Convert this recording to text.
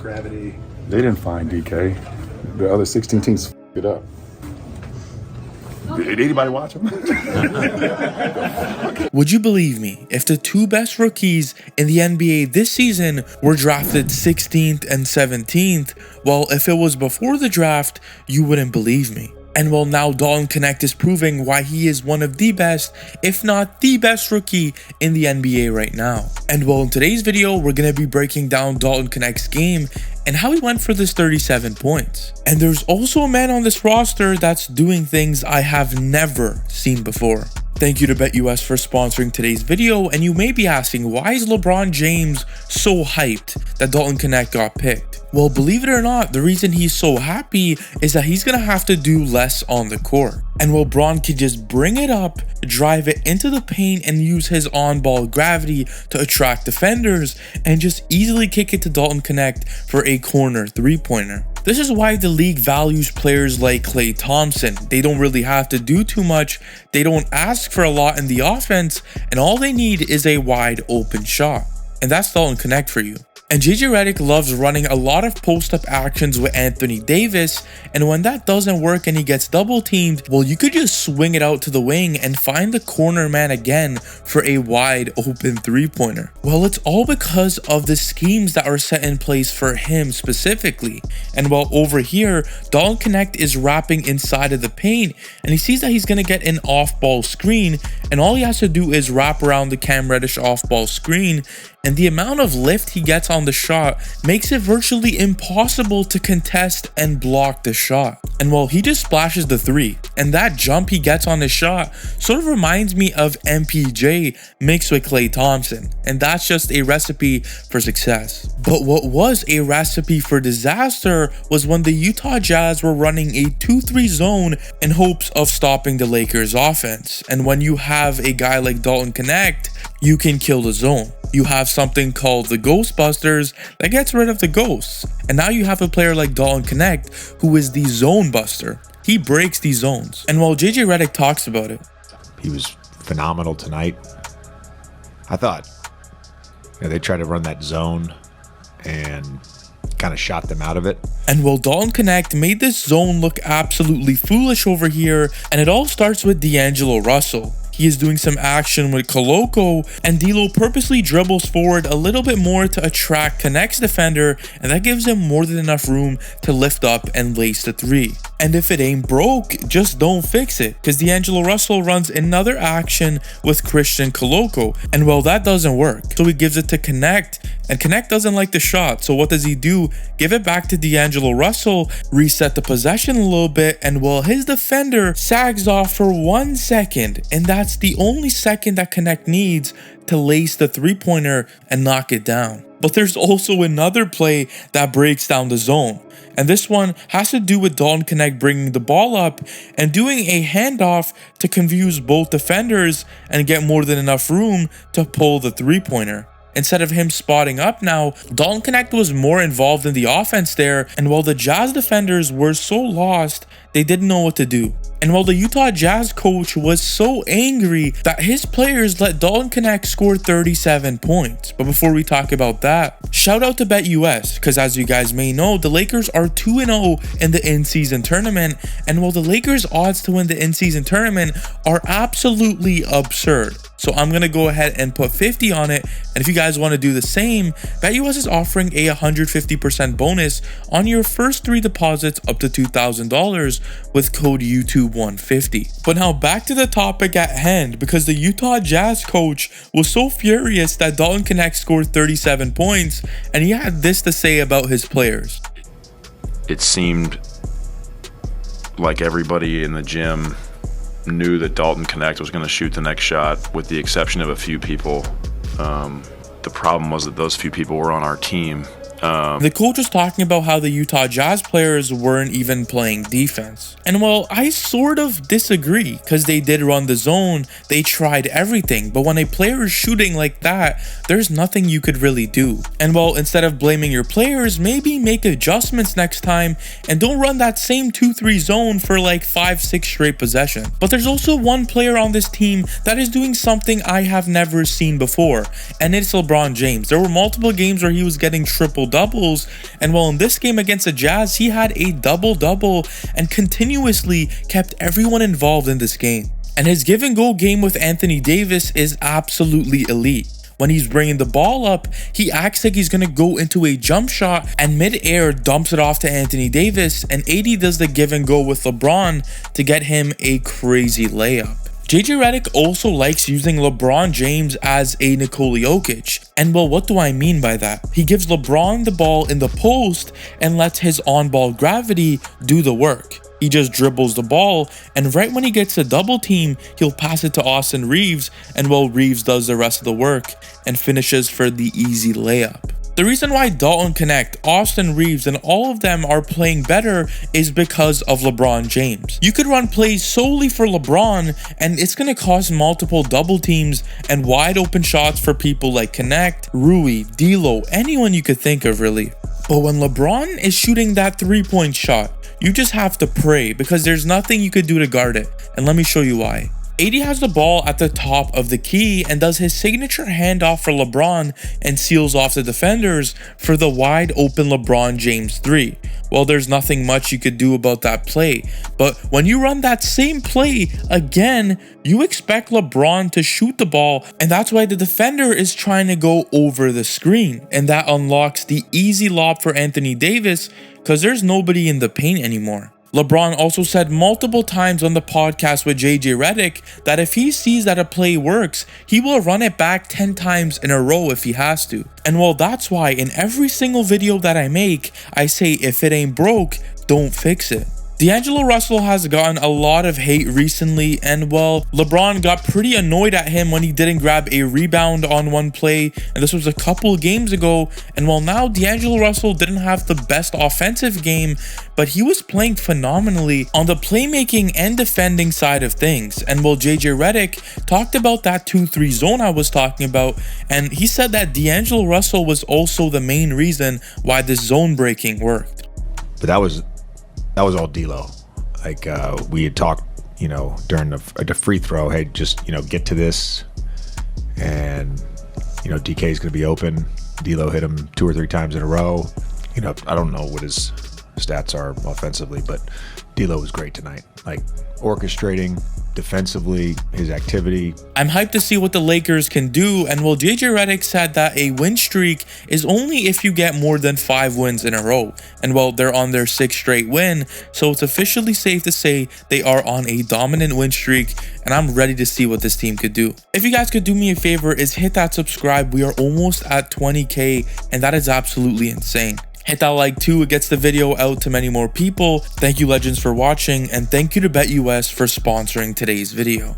gravity. They didn't find DK. The other 16 teams f***ed it up. Did anybody watch him? Would you believe me if the two best rookies in the NBA this season were drafted 16th and 17th? Well, if it was before the draft, you wouldn't believe me. And well, now Dalton Knecht is proving why he is one of the best, if not the best rookie in the NBA right now. And well, in today's video, we're going to be breaking down Dalton Knecht's game and how he went for this 37 points. And there's also a man on this roster that's doing things I have never seen before. Thank you to BetUS for sponsoring today's video, and you may be asking, why is LeBron James so hyped that Dalton Knecht got picked? Well, believe it or not, the reason he's so happy is that he's gonna have to do less on the court. And well, Bron can just bring it up, drive it into the paint, and use his on-ball gravity to attract defenders, and just easily kick it to Dalton Knecht for a corner three-pointer. This is why the league values players like Klay Thompson. They don't really have to do too much, they don't ask for a lot in the offense, and all they need is a wide open shot. And that's Dalton Knecht for you. And JJ Redick loves running a lot of post-up actions with Anthony Davis, and when that doesn't work and he gets double teamed, well, you could just swing it out to the wing and find the corner man again for a wide open three-pointer. Well, it's all because of the schemes that are set in place for him specifically. And while over here, Dalton Knecht is wrapping inside of the paint, and he sees that he's going to get an off-ball screen, and all he has to do is wrap around the Cam Reddish off-ball screen, and the amount of lift he gets on the shot makes it virtually impossible to contest and block the shot. And well, he just splashes the three, and that jump he gets on his shot sort of reminds me of MPJ mixed with Klay Thompson, and that's just a recipe for success. But what was a recipe for disaster was when the Utah Jazz were running a 2-3 zone in hopes of stopping the Lakers offense. And when you have a guy like Dalton Knecht, you can kill the zone. You have something called the Ghostbusters that gets rid of the ghosts. And now you have a player like Dalton Knecht who is the zone buster. He breaks these zones. And while JJ Redick talks about it, he was phenomenal tonight. I thought they tried to run that zone and kind of shot them out of it. And while Dalton Knecht made this zone look absolutely foolish over here, and it all starts with D'Angelo Russell. He is doing some action with Koloko, and D'Lo purposely dribbles forward a little bit more to attract Knecht's defender, and that gives him more than enough room to lift up and lace the three. And if it ain't broke, just don't fix it, because D'Angelo Russell runs another action with Christian Koloko, and well, that doesn't work. So he gives it to Knecht, and Knecht doesn't like the shot, so what does he do? Give it back to D'Angelo Russell, reset the possession a little bit, and well, his defender sags off for 1 second, and that's the only second that Knecht needs to lace the three-pointer and knock it down. But there's also another play that breaks down the zone, and this one has to do with Dalton Knecht bringing the ball up and doing a handoff to confuse both defenders and get more than enough room to pull the three-pointer. Instead of him spotting up now, Dalton Knecht was more involved in the offense there, and while the Jazz defenders were so lost, they didn't know what to do. And while the Utah Jazz coach was so angry that his players let Dalton Knecht score 37 points. But before we talk about that, shout out to BetUS, because as you guys may know, the Lakers are 2-0 in the in-season tournament, and while the Lakers' odds to win the in-season tournament are absolutely absurd. So I'm going to go ahead and put 50 on it, and if you guys want to do the same, BetUS is offering a 150% bonus on your first 3 deposits up to $2,000 with code YouTube150. But now back to the topic at hand, because the Utah Jazz coach was so furious that Dalton Knecht scored 37 points, and he had this to say about his players. It seemed like everybody in the gym knew that Dalton Knecht was going to shoot the next shot, with the exception of a few people. The problem was that those few people were on our team. The coach was talking about how the Utah Jazz players weren't even playing defense. And well, I sort of disagree, because they did run the zone, they tried everything, but when a player is shooting like that, there's nothing you could really do. And well, instead of blaming your players, maybe make adjustments next time and don't run that same 2-3 zone for like 5-6 straight possessions. But there's also one player on this team that is doing something I have never seen before, and it's LeBron James. There were multiple games where he was getting triple doubles. And while in this game against the Jazz, he had a double-double and continuously kept everyone involved in this game. And his give and go game with Anthony Davis is absolutely elite. When he's bringing the ball up, he acts like he's going to go into a jump shot and mid-air dumps it off to Anthony Davis, and AD does the give and go with LeBron to get him a crazy layup. JJ Redick also likes using LeBron James as a Nikola Jokic. And well, what do I mean by that? He gives LeBron the ball in the post and lets his on-ball gravity do the work. He just dribbles the ball, and right when he gets a double team, he'll pass it to Austin Reeves, and well, Reeves does the rest of the work and finishes for the easy layup. The reason why Dalton, Knecht, Austin Reeves, and all of them are playing better is because of LeBron James. You could run plays solely for LeBron, and it's going to cause multiple double teams and wide open shots for people like Knecht, Rui, D'Lo, anyone you could think of really. But when LeBron is shooting that three-point shot, you just have to pray because there's nothing you could do to guard it, and let me show you why. AD has the ball at the top of the key and does his signature handoff for LeBron and seals off the defenders for the wide open LeBron James 3. Well, there's nothing much you could do about that play, but when you run that same play again, you expect LeBron to shoot the ball, and that's why the defender is trying to go over the screen, and that unlocks the easy lob for Anthony Davis because there's nobody in the paint anymore. LeBron also said multiple times on the podcast with JJ Redick that if he sees that a play works, he will run it back 10 times in a row if he has to. And well, that's why in every single video that I make, I say if it ain't broke, don't fix it. D'Angelo Russell has gotten a lot of hate recently, and well, LeBron got pretty annoyed at him when he didn't grab a rebound on one play, and this was a couple games ago. And well, now D'Angelo Russell didn't have the best offensive game, but he was playing phenomenally on the playmaking and defending side of things. And well, JJ Redick talked about that 2-3 zone I was talking about, and he said that D'Angelo Russell was also the main reason why this zone breaking worked. But that was all D'Lo. Like we had talked, during the free throw, hey, just get to this, and DK is going to be open. D'Lo hit him 2 or 3 times in a row. I don't know what his stats are offensively, but D'Lo was great tonight. Like orchestrating defensively, his activity. I'm hyped to see what the Lakers can do, and well, JJ Redick said that a win streak is only if you get more than 5 wins in a row. And well, they're on their 6th straight win, so it's officially safe to say they are on a dominant win streak, and I'm ready to see what this team could do. If you guys could do me a favor, is hit that subscribe. We are almost at 20K, and that is absolutely insane. Hit that like too, it gets the video out to many more people. Thank you legends for watching, and thank you to BetUS for sponsoring today's video.